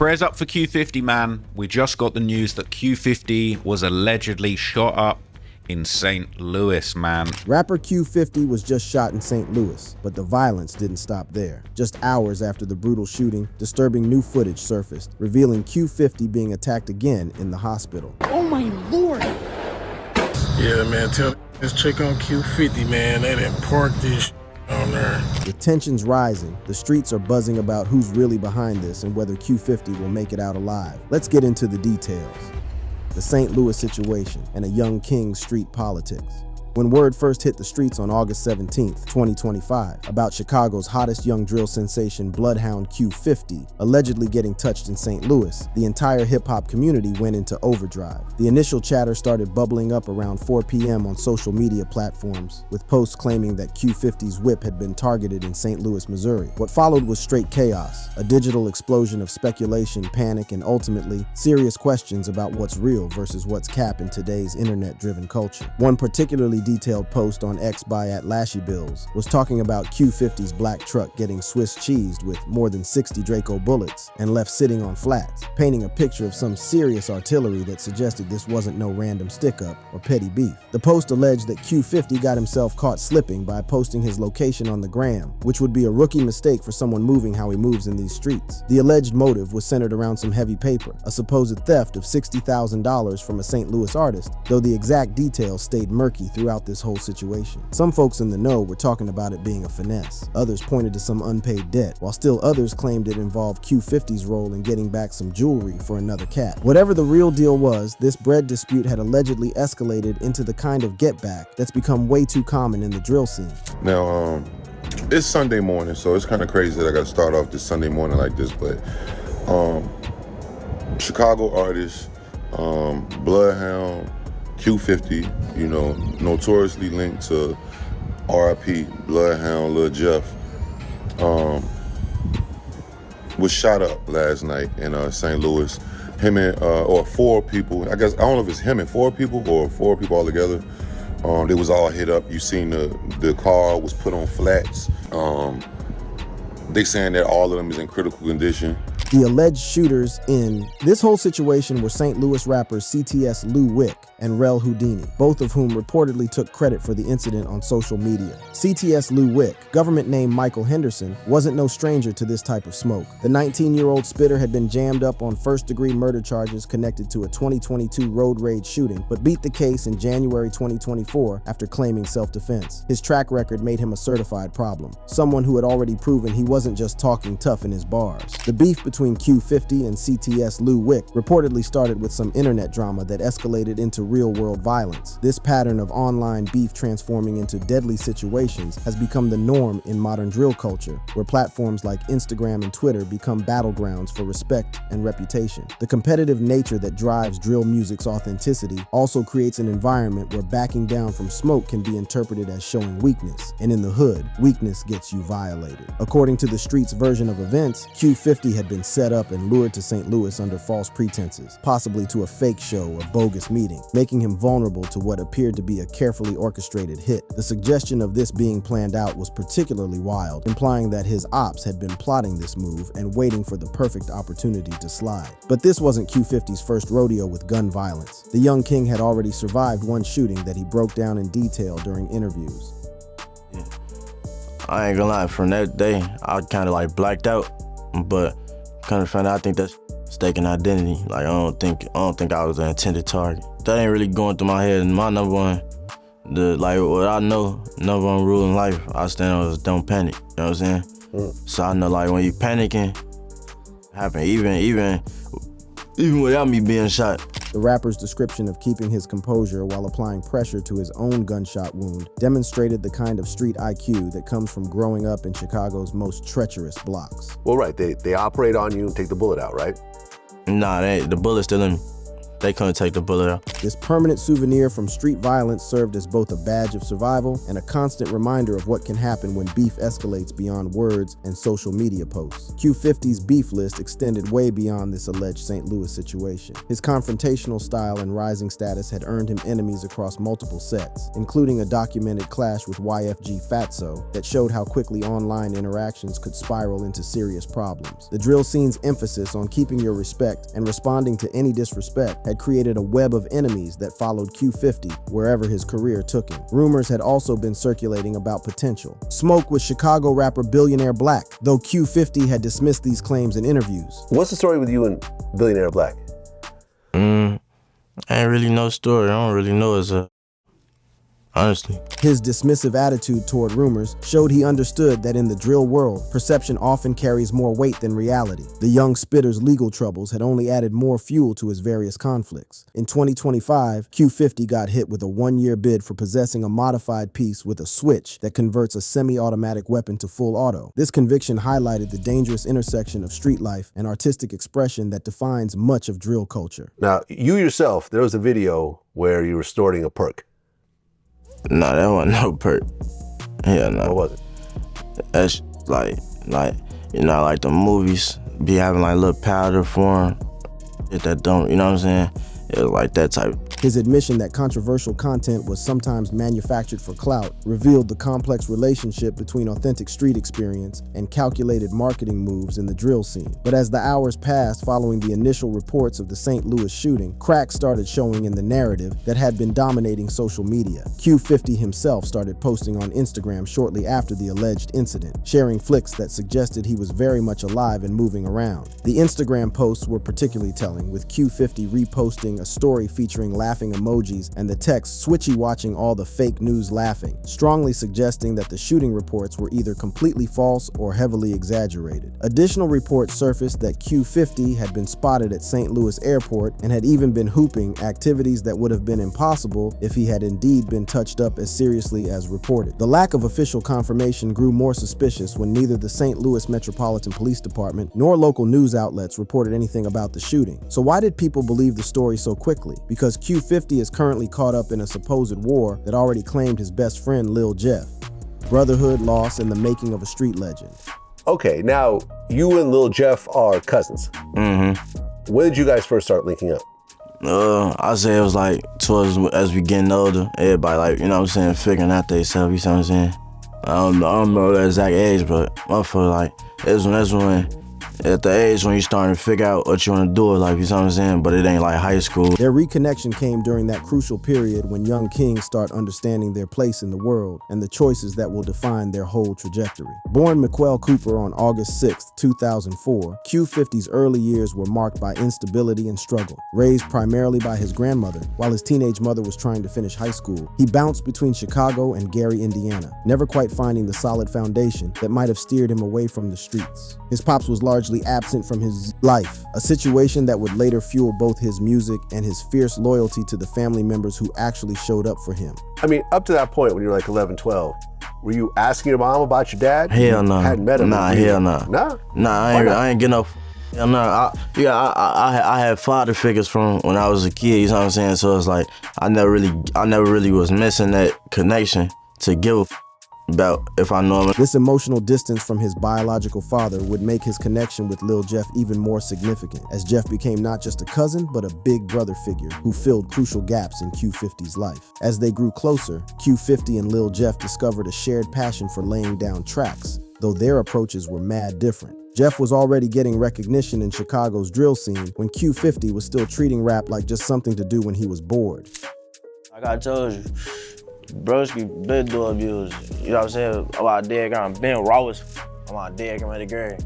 Prayers up for Q50, man. We just got the news that Q50 was allegedly shot up in St. Louis, man. Rapper Q50 was just shot in St. Louis, but the violence didn't stop there. Just hours after the brutal shooting, disturbing new footage surfaced, revealing Q50 being attacked again in the hospital. Oh my Lord! Yeah, man, tell this chick on Q50, man, they didn't park this on there. With tensions rising, the streets are buzzing about who's really behind this and whether Q50 will make it out alive. Let's get into the details. The St. Louis situation and a young king's street politics. When word first hit the streets on August 17th, 2025, about Chicago's hottest young drill sensation Bloodhound Q50 allegedly getting touched in St. Louis, the entire hip-hop community went into overdrive. The initial chatter started bubbling up around 4 p.m. on social media platforms, with posts claiming that Q50's whip had been targeted in St. Louis, Missouri. What followed was straight chaos, a digital explosion of speculation, panic, and ultimately, serious questions about what's real versus what's cap in today's internet-driven culture. One particularly detailed post on X by @LashyBills was talking about Q50's black truck getting Swiss cheesed with more than 60 Draco bullets and left sitting on flats, painting a picture of some serious artillery that suggested this wasn't no random stick-up or petty beef. The post alleged that Q50 got himself caught slipping by posting his location on the gram, which would be a rookie mistake for someone moving how he moves in these streets. The alleged motive was centered around some heavy paper, a supposed theft of $60,000 from a St. Louis artist, though the exact details stayed murky throughout this whole situation. Some folks in the know were talking about it being a finesse. Others pointed to some unpaid debt, while still others claimed it involved Q50's role in getting back some jewelry for another cat. Whatever the real deal was, this bread dispute had allegedly escalated into the kind of get back that's become way too common in the drill scene. Now, it's Sunday morning, so it's kind of crazy that I got to start off this Sunday morning like this, but Chicago artist, Bloodhound, Q50, you know, notoriously linked to RIP, Bloodhound, Lil Jeff, was shot up last night in St. Louis. Him and, or 4 people, I guess, I don't know if it's him and 4 people or 4 people all together. They was all hit up. You seen the car was put on flats. They saying that all of them is in critical condition. The alleged shooters in this whole situation were St. Louis rappers CTS Lou Wick and Rel Houdini, both of whom reportedly took credit for the incident on social media. CTS Lou Wick, government name Michael Henderson, wasn't no stranger to this type of smoke. The 19-year-old spitter had been jammed up on first-degree murder charges connected to a 2022 road rage shooting, but beat the case in January 2024 after claiming self-defense. His track record made him a certified problem, someone who had already proven he wasn't just talking tough in his bars. The beef between Q50 and CTS Lou Wick reportedly started with some internet drama that escalated into real-world violence. This pattern of online beef transforming into deadly situations has become the norm in modern drill culture, where platforms like Instagram and Twitter become battlegrounds for respect and reputation. The competitive nature that drives drill music's authenticity also creates an environment where backing down from smoke can be interpreted as showing weakness, and in the hood, weakness gets you violated. According to the street's version of events, Q50 had been set up and lured to St. Louis under false pretenses, possibly to a fake show or bogus meeting, making him vulnerable to what appeared to be a carefully orchestrated hit. The suggestion of this being planned out was particularly wild, implying that his ops had been plotting this move and waiting for the perfect opportunity to slide. But this wasn't Q50's first rodeo with gun violence. The young king had already survived one shooting that he broke down in detail during interviews. Yeah. I ain't gonna lie, from that day, I kind of like blacked out, but kind of found out, I think that's mistaken identity. Like I don't think I was an intended target. That ain't really going through my head. And my number one, what I know, number one rule in life, I stand on is don't panic. You know what I'm saying? So I know like when you panicking, happen even without me being shot. The rapper's description of keeping his composure while applying pressure to his own gunshot wound demonstrated the kind of street IQ that comes from growing up in Chicago's most treacherous blocks. Well, right, they operate on you and take the bullet out, right? Nah, the bullet's still in me. they couldn't take the bullet out. This permanent souvenir from street violence served as both a badge of survival and a constant reminder of what can happen when beef escalates beyond words and social media posts. Q50's beef list extended way beyond this alleged St. Louis situation. His confrontational style and rising status had earned him enemies across multiple sets, including a documented clash with YFG Fatso that showed how quickly online interactions could spiral into serious problems. The drill scene's emphasis on keeping your respect and responding to any disrespect had created a web of enemies that followed Q50 wherever his career took him. Rumors had also been circulating about potential smoke with Chicago rapper Billionaire Black, though Q50 had dismissed these claims in interviews. What's the story with you and Billionaire Black? Ain't really no story. I don't really know honestly. His dismissive attitude toward rumors showed he understood that in the drill world, perception often carries more weight than reality. The young spitter's legal troubles had only added more fuel to his various conflicts. In 2025, Q50 got hit with a 1-year bid for possessing a modified piece with a switch that converts a semi-automatic weapon to full auto. This conviction highlighted the dangerous intersection of street life and artistic expression that defines much of drill culture. Now, you yourself, there was a video where you were snorting a perk. No, that wasn't no perk. Yeah, no. What was it? That's like, like the movies be having like little powder form. That don't, you know what I'm saying? It was like that type. His admission that controversial content was sometimes manufactured for clout revealed the complex relationship between authentic street experience and calculated marketing moves in the drill scene. But as the hours passed following the initial reports of the St. Louis shooting, cracks started showing in the narrative that had been dominating social media. Q50 himself started posting on Instagram shortly after the alleged incident, sharing flicks that suggested he was very much alive and moving around. The Instagram posts were particularly telling, with Q50 reposting a story featuring laughing emojis and the text "Switchy watching all the fake news laughing," strongly suggesting that the shooting reports were either completely false or heavily exaggerated. Additional reports surfaced that Q50 had been spotted at St. Louis Airport and had even been hooping, activities that would have been impossible if he had indeed been touched up as seriously as reported. The lack of official confirmation grew more suspicious when neither the St. Louis Metropolitan Police Department nor local news outlets reported anything about the shooting. So why did people believe the story so quickly? Because Q50 is currently caught up in a supposed war that already claimed his best friend Lil Jeff. Brotherhood, loss, and the making of a street legend. Okay, now you and Lil Jeff are cousins. Mm-hmm. When did you guys first start linking up? I say it was like towards as we getting older, everybody like, you know what I'm saying, figuring out themselves, you know what I'm saying? I don't know the exact age, but motherfucker, like, that's when at the age when you starting to figure out what you want to do in life, you know what I'm saying? But it ain't like high school. Their reconnection came during that crucial period when young kings start understanding their place in the world and the choices that will define their whole trajectory. Born McQuell Cooper on August 6, 2004, Q50's early years were marked by instability and struggle. Raised primarily by his grandmother, while his teenage mother was trying to finish high school, he bounced between Chicago and Gary, Indiana, never quite finding the solid foundation that might have steered him away from the streets. His pops was largely absent from his life, a situation that would later fuel both his music and his fierce loyalty to the family members who actually showed up for him. I mean, up to that point when you were like 11, 12, were you asking your mom about your dad? Hell no. Hadn't met him. Nah, hell no. Nah? Nah, I ain't get no. Hell no. I had father figures from when I was a kid, you know what I'm saying? So it's like, I never really was missing that connection to give a about if I know him. This emotional distance from his biological father would make his connection with Lil Jeff even more significant, as Jeff became not just a cousin, but a big brother figure who filled crucial gaps in Q50's life. As they grew closer, Q50 and Lil Jeff discovered a shared passion for laying down tracks, though their approaches were mad different. Jeff was already getting recognition in Chicago's drill scene when Q50 was still treating rap like just something to do when he was bored. Like I told you, broski been doing music. You know what I'm saying? I'm out there, got Ben Rawis. I'm out there, got the girl.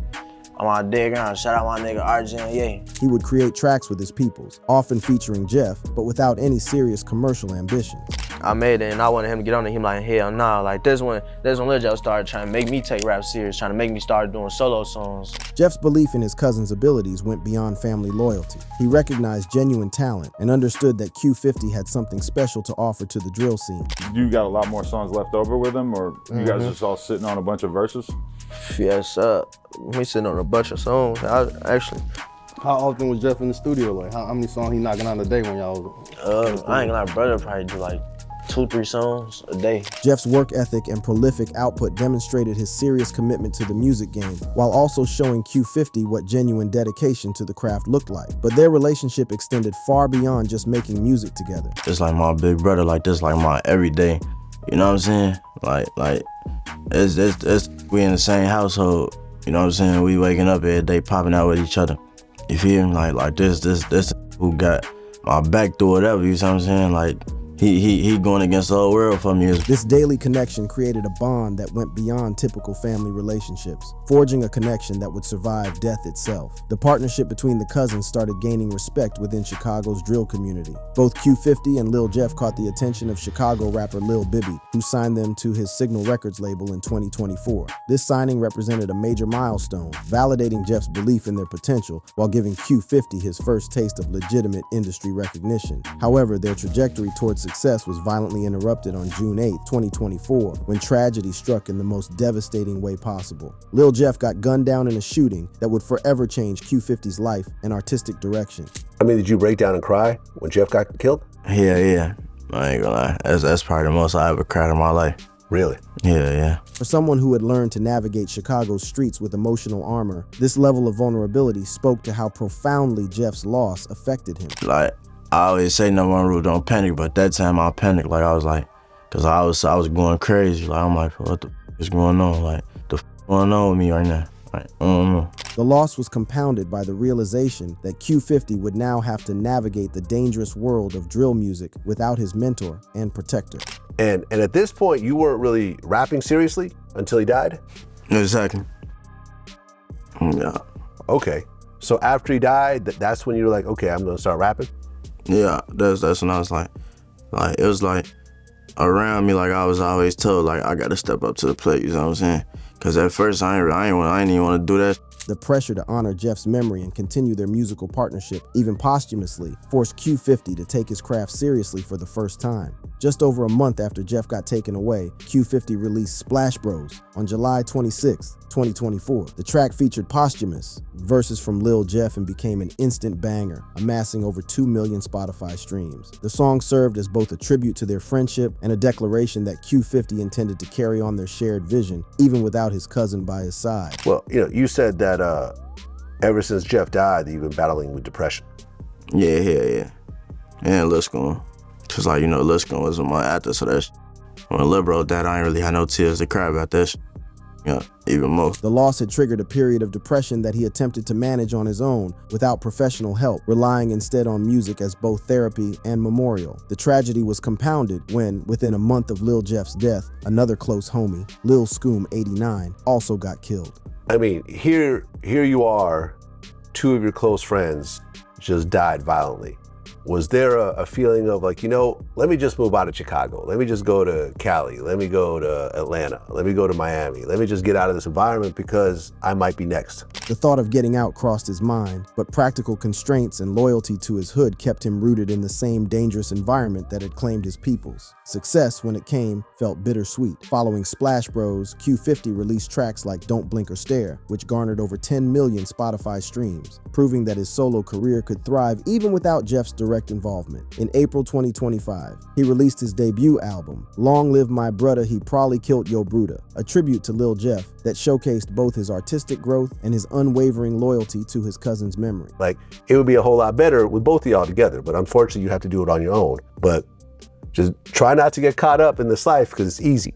I'm out there, got shout out my nigga RJ, yeah. He would create tracks with his peoples, often featuring Jeff, but without any serious commercial ambitions. I made it and I wanted him to get on it. Him like, hell nah. Like this when Lil Jeff started trying to make me take rap serious, trying to make me start doing solo songs. Jeff's belief in his cousin's abilities went beyond family loyalty. He recognized genuine talent and understood that Q50 had something special to offer to the drill scene. You got a lot more songs left over with him, or you guys just all sitting on a bunch of verses? Yes, we sitting on a bunch of songs. How often was Jeff in the studio? Like, how many songs he knocking out a day when y'all was? I ain't gonna lie, brother probably do like 2-3 songs a day. Jeff's work ethic and prolific output demonstrated his serious commitment to the music game, while also showing Q50 what genuine dedication to the craft looked like. But their relationship extended far beyond just making music together. It's like my big brother, like this, like my everyday. You know what I'm saying? Like, it's we in the same household. You know what I'm saying? We waking up every day, popping out with each other. You feel me? Like this who got my back through whatever. You know what I'm saying? Like. He going against the whole world for music. This daily connection created a bond that went beyond typical family relationships, forging a connection that would survive death itself. The partnership between the cousins started gaining respect within Chicago's drill community. Both Q50 and Lil Jeff caught the attention of Chicago rapper Lil Bibby, who signed them to his Signal Records label in 2024. This signing represented a major milestone, validating Jeff's belief in their potential while giving Q50 his first taste of legitimate industry recognition. However, their trajectory towards success was violently interrupted on June 8, 2024, when tragedy struck in the most devastating way possible. Lil Jeff got gunned down in a shooting that would forever change Q50's life and artistic direction. I mean, did you break down and cry when Jeff got killed? Yeah. I ain't gonna lie. That's probably the most I ever cried in my life. Really? Yeah. For someone who had learned to navigate Chicago's streets with emotional armor, this level of vulnerability spoke to how profoundly Jeff's loss affected him. Like, I always say number one rule, don't panic, but that time I panicked. Like, I was like, cause I was going crazy. Like, I'm like, what the is going on? Like, the going on with me right now? Like, I don't know. The loss was compounded by the realization that Q50 would now have to navigate the dangerous world of drill music without his mentor and protector. And at this point, you weren't really rapping seriously until he died? Exactly. Yeah. Okay. So after he died, that's when you were like, okay, I'm gonna start rapping? Yeah, that's when I was like it was like around me, like I was always told, like I gotta step up to the plate, you know what I'm saying? Cause at first I ain't even wanna do that. The pressure to honor Jeff's memory and continue their musical partnership, even posthumously, forced Q50 to take his craft seriously for the first time. Just over a month after Jeff got taken away, Q50 released Splash Bros on July 26, 2024. The track featured posthumous verses from Lil Jeff and became an instant banger, amassing over 2 million Spotify streams. The song served as both a tribute to their friendship and a declaration that Q50 intended to carry on their shared vision, even without his cousin by his side. Well, you said that ever since Jeff died, that you've been battling with depression. Yeah. And Lil School. Cause like, Lil School was a month after, so that's when Lil Bro died, I ain't really had no tears to cry about that shit. Yeah, even more. The loss had triggered a period of depression that he attempted to manage on his own without professional help, relying instead on music as both therapy and memorial. The tragedy was compounded when, within a month of Lil Jeff's death, another close homie, Lil Scoom 89, also got killed. I mean, here you are, two of your close friends just died violently. Was there a feeling of like, let me just move out of Chicago. Let me just go to Cali. Let me go to Atlanta. Let me go to Miami. Let me just get out of this environment because I might be next. The thought of getting out crossed his mind, but practical constraints and loyalty to his hood kept him rooted in the same dangerous environment that had claimed his peoples. Success, when it came, felt bittersweet. Following Splash Bros, Q50 released tracks like Don't Blink or Stare, which garnered over 10 million Spotify streams, proving that his solo career could thrive even without Jeff's direct involvement. In April 2025, he released his debut album, Long Live My Brudda He Probably Killed Yo Bruda, a tribute to Lil Jeff that showcased both his artistic growth and his unwavering loyalty to his cousin's memory. Like, it would be a whole lot better with both of y'all together, but unfortunately you have to do it on your own. But just try not to get caught up in this life because it's easy.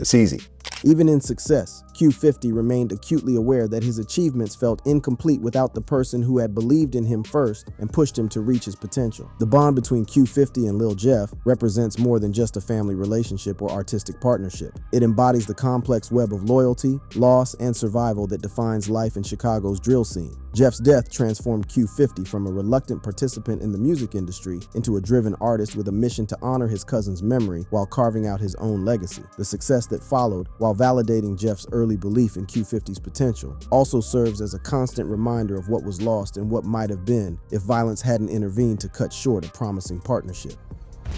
It's easy. Even in success, Q50 remained acutely aware that his achievements felt incomplete without the person who had believed in him first and pushed him to reach his potential. The bond between Q50 and Lil Jeff represents more than just a family relationship or artistic partnership. It embodies the complex web of loyalty, loss, and survival that defines life in Chicago's drill scene. Jeff's death transformed Q50 from a reluctant participant in the music industry into a driven artist with a mission to honor his cousin's memory while carving out his own legacy. The success that followed, while validating Jeff's early belief in Q50's potential, also serves as a constant reminder of what was lost and what might have been if violence hadn't intervened to cut short a promising partnership.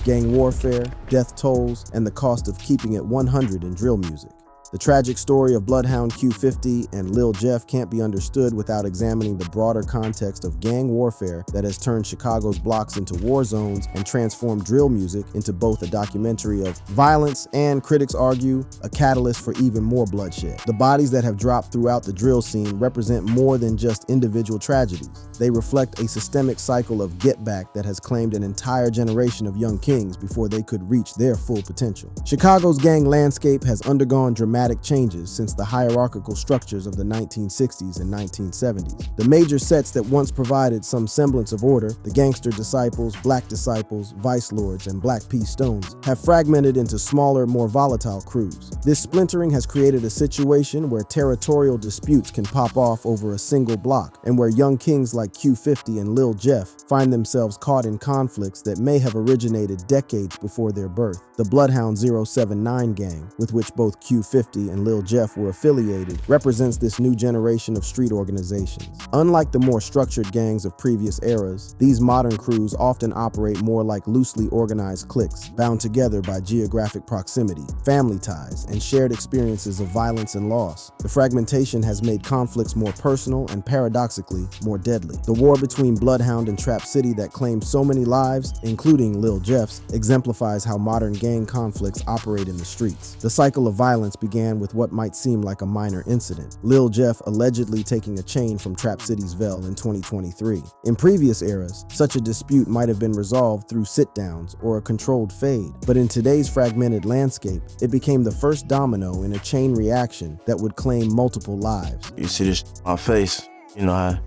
Gang warfare, death tolls, and the cost of keeping it 100 in drill music. The tragic story of Bloodhound Q50 and Lil Jeff can't be understood without examining the broader context of gang warfare that has turned Chicago's blocks into war zones and transformed drill music into both a documentary of violence and, critics argue, a catalyst for even more bloodshed. The bodies that have dropped throughout the drill scene represent more than just individual tragedies. They reflect a systemic cycle of get back that has claimed an entire generation of young kings before they could reach their full potential. Chicago's gang landscape has undergone dramatic changes since the hierarchical structures of the 1960s and 1970s. The major sets that once provided some semblance of order, the Gangster Disciples, Black Disciples, Vice Lords, and Black P. Stones, have fragmented into smaller, more volatile crews. This splintering has created a situation where territorial disputes can pop off over a single block, and where young kings like Q50 and Lil Jeff find themselves caught in conflicts that may have originated decades before their birth. The Bloodhound 079 gang, with which both Q50 and Lil Jeff were affiliated, represents this new generation of street organizations. Unlike the more structured gangs of previous eras, these modern crews often operate more like loosely organized cliques, bound together by geographic proximity, family ties, and shared experiences of violence and loss. The fragmentation has made conflicts more personal and, paradoxically, more deadly. The war between Bloodhound and Trap City that claimed so many lives, including Lil Jeff's, exemplifies how modern gang conflicts operate in the streets. The cycle of violence began with what might seem like a minor incident, Lil Jeff allegedly taking a chain from Trap City's Vel in 2023. In previous eras, such a dispute might have been resolved through sit-downs or a controlled fade, but in today's fragmented landscape, it became the first domino in a chain reaction that would claim multiple lives. You see this on my face, you know how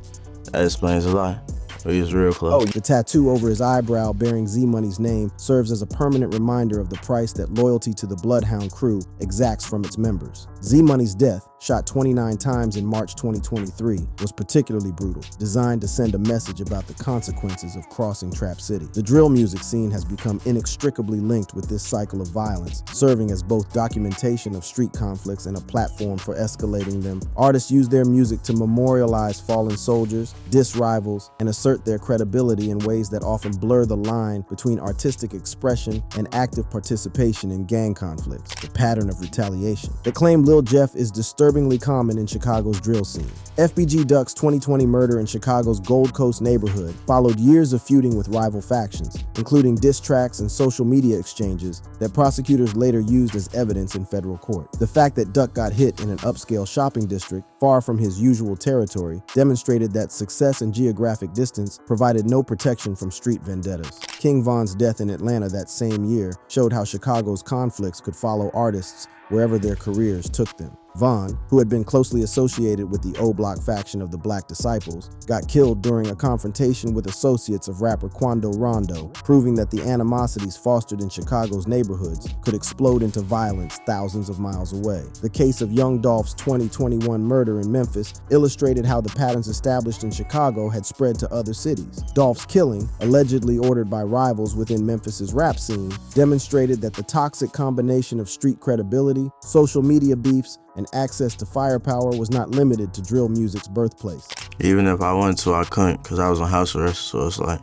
that explains a lot. But he was real close. The tattoo over his eyebrow bearing Z-Money's name serves as a permanent reminder of the price that loyalty to the Bloodhound crew exacts from its members. Z-Money's death, shot 29 times in March 2023, was particularly brutal, designed to send a message about the consequences of crossing Trap City. The drill music scene has become inextricably linked with this cycle of violence, serving as both documentation of street conflicts and a platform for escalating them. Artists use their music to memorialize fallen soldiers, diss rivals, and assert their credibility in ways that often blur the line between artistic expression and active participation in gang conflicts, the pattern of retaliation. The claim Lil Jeff is disturbingly common in Chicago's drill scene. FBG Duck's 2020 murder in Chicago's Gold Coast neighborhood followed years of feuding with rival factions, including diss tracks and social media exchanges that prosecutors later used as evidence in federal court. The fact that Duck got hit in an upscale shopping district far from his usual territory demonstrated that success and geographic distance provided no protection from street vendettas. King Von's death in Atlanta that same year showed how Chicago's conflicts could follow artists wherever their careers took them. Von, who had been closely associated with the O-Block faction of the Black Disciples, got killed during a confrontation with associates of rapper Quando Rondo, proving that the animosities fostered in Chicago's neighborhoods could explode into violence thousands of miles away. The case of Young Dolph's 2021 murder in Memphis illustrated how the patterns established in Chicago had spread to other cities. Dolph's killing, allegedly ordered by rivals within Memphis's rap scene, demonstrated that the toxic combination of street credibility, social media beefs, and access to firepower was not limited to drill music's birthplace. Even if I wanted to, I couldn't because I was on house arrest, so it's like.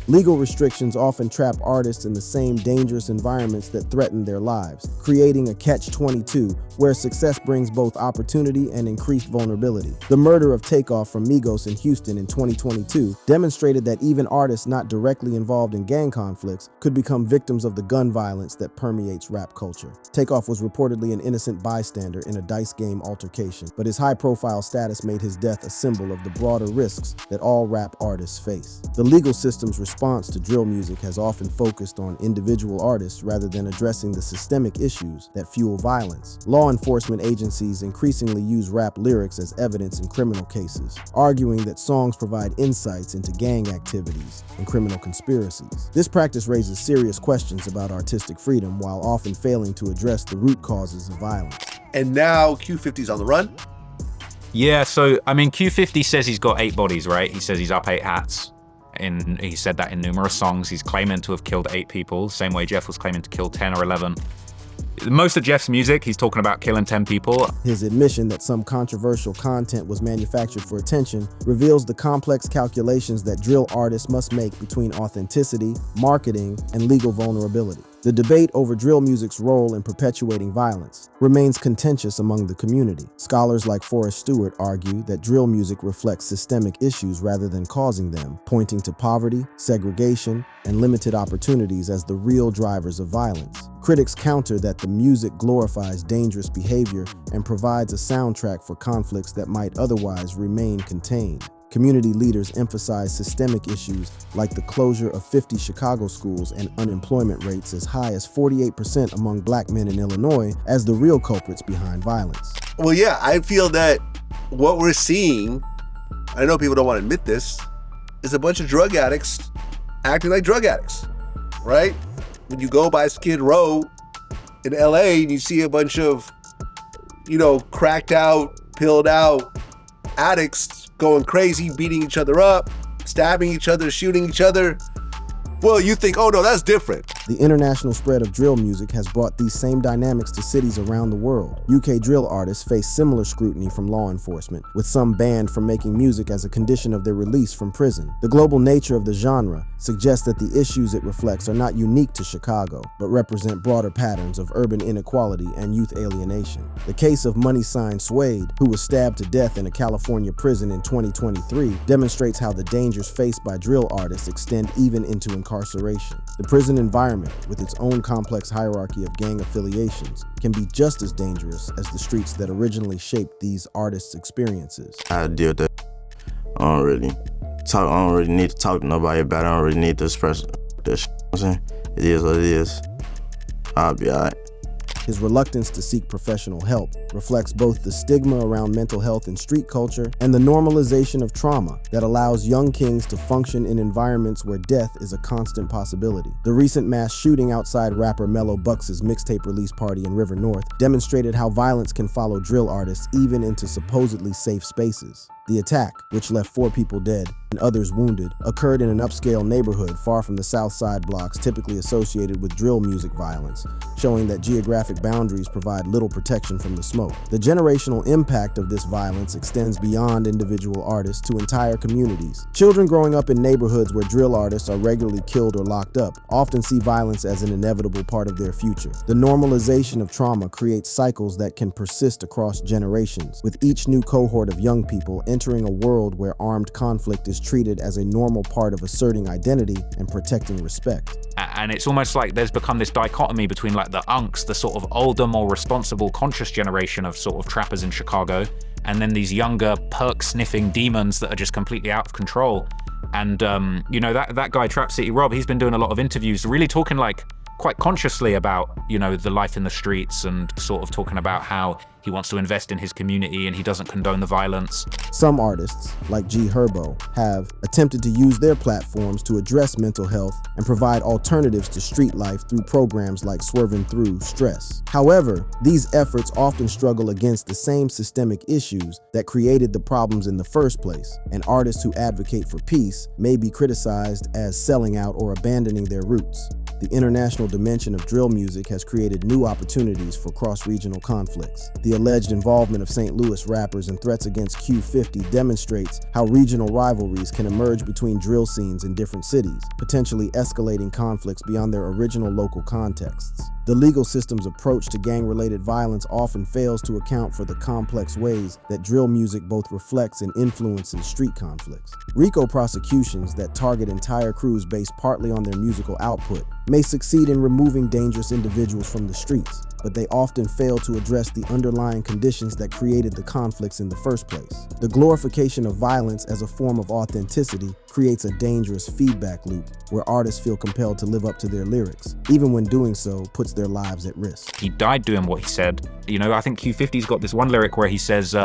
Legal restrictions often trap artists in the same dangerous environments that threaten their lives, creating a catch-22 where success brings both opportunity and increased vulnerability. The murder of Takeoff from Migos in Houston in 2022 demonstrated that even artists not directly involved in gang conflicts could become victims of the gun violence that permeates rap culture. Takeoff was reportedly an innocent bystander in a dice game altercation, but his high-profile status made his death a symbol of the broader risks that all rap artists face. The legal system's response to drill music has often focused on individual artists rather than addressing the systemic issues that fuel violence. Law enforcement agencies increasingly use rap lyrics as evidence in criminal cases, arguing that songs provide insights into gang activities and criminal conspiracies. This practice raises serious questions about artistic freedom while often failing to address the root causes of violence. And now Q50's on the run? Yeah, so, I mean, Q50 says he's got 8 bodies, right? He says he's up 8 hats. He said that in numerous songs. He's claiming to have killed 8 people, same way Jeff was claiming to kill 10 or 11. Most of Jeff's music, he's talking about killing 10 people. His admission that some controversial content was manufactured for attention reveals the complex calculations that drill artists must make between authenticity, marketing, and legal vulnerability. The debate over drill music's role in perpetuating violence remains contentious among the community. Scholars like Forrest Stewart argue that drill music reflects systemic issues rather than causing them, pointing to poverty, segregation, and limited opportunities as the real drivers of violence. Critics counter that the music glorifies dangerous behavior and provides a soundtrack for conflicts that might otherwise remain contained. Community leaders emphasize systemic issues like the closure of 50 Chicago schools and unemployment rates as high as 48% among black men in Illinois as the real culprits behind violence. Well, yeah, I feel that what we're seeing, I know people don't want to admit this, is a bunch of drug addicts acting like drug addicts, right? When you go by Skid Row in LA and you see a bunch of, cracked out, pilled out addicts going crazy, beating each other up, stabbing each other, shooting each other, well, you think, oh no, that's different. The international spread of drill music has brought these same dynamics to cities around the world. UK drill artists face similar scrutiny from law enforcement, with some banned from making music as a condition of their release from prison. The global nature of the genre suggests that the issues it reflects are not unique to Chicago, but represent broader patterns of urban inequality and youth alienation. The case of Money Sign Suede, who was stabbed to death in a California prison in 2023, demonstrates how the dangers faced by drill artists extend even into incarceration. The prison environment, with its own complex hierarchy of gang affiliations, can be just as dangerous as the streets that originally shaped these artists' experiences. I deal with that. I don't really need to talk to nobody about it. I don't really need to express that shit. I'm saying? It is what it is. I'll be all right. His reluctance to seek professional help reflects both the stigma around mental health in street culture and the normalization of trauma that allows young kings to function in environments where death is a constant possibility. The recent mass shooting outside rapper Mellow Bucks's mixtape release party in River North demonstrated how violence can follow drill artists even into supposedly safe spaces. The attack, which left 4 people dead and others wounded, occurred in an upscale neighborhood far from the South Side blocks typically associated with drill music violence, showing that geographic boundaries provide little protection from the smoke. The generational impact of this violence extends beyond individual artists to entire communities. Children growing up in neighborhoods where drill artists are regularly killed or locked up often see violence as an inevitable part of their future. The normalization of trauma creates cycles that can persist across generations, with each new cohort of young people entering a world where armed conflict is treated as a normal part of asserting identity and protecting respect. And it's almost like there's become this dichotomy between like the unks, the sort of older, more responsible, conscious generation of sort of trappers in Chicago, and then these younger, perk-sniffing demons that are just completely out of control. And, that guy, Trap City Rob, he's been doing a lot of interviews, really talking like quite consciously about, the life in the streets and sort of talking about how he wants to invest in his community and he doesn't condone the violence. Some artists, like G Herbo, have attempted to use their platforms to address mental health and provide alternatives to street life through programs like Swerving Through Stress. However, these efforts often struggle against the same systemic issues that created the problems in the first place, and artists who advocate for peace may be criticized as selling out or abandoning their roots. The international dimension of drill music has created new opportunities for cross-regional conflicts. The alleged involvement of St. Louis rappers and threats against Q50 demonstrates how regional rivalries can emerge between drill scenes in different cities, potentially escalating conflicts beyond their original local contexts. The legal system's approach to gang-related violence often fails to account for the complex ways that drill music both reflects and influences street conflicts. RICO prosecutions that target entire crews based partly on their musical output may succeed in removing dangerous individuals from the streets, but they often fail to address the underlying conditions that created the conflicts in the first place. The glorification of violence as a form of authenticity creates a dangerous feedback loop where artists feel compelled to live up to their lyrics, even when doing so puts their lives at risk. He died doing what he said. I think Q50's got this one lyric where he says, your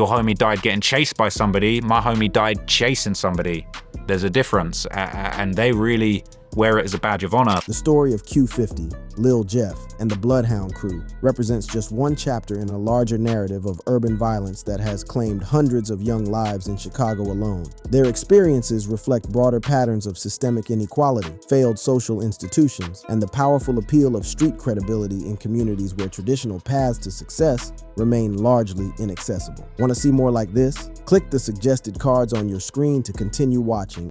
homie died getting chased by somebody, my homie died chasing somebody. There's a difference, and they really wear it as a badge of honor. The story of Q50, Lil Jeff, and the Bloodhound Crew represents just one chapter in a larger narrative of urban violence that has claimed hundreds of young lives in Chicago alone. Their experiences reflect broader patterns of systemic inequality, failed social institutions, and the powerful appeal of street credibility in communities where traditional paths to success remain largely inaccessible. Want to see more like this? Click the suggested cards on your screen to continue watching.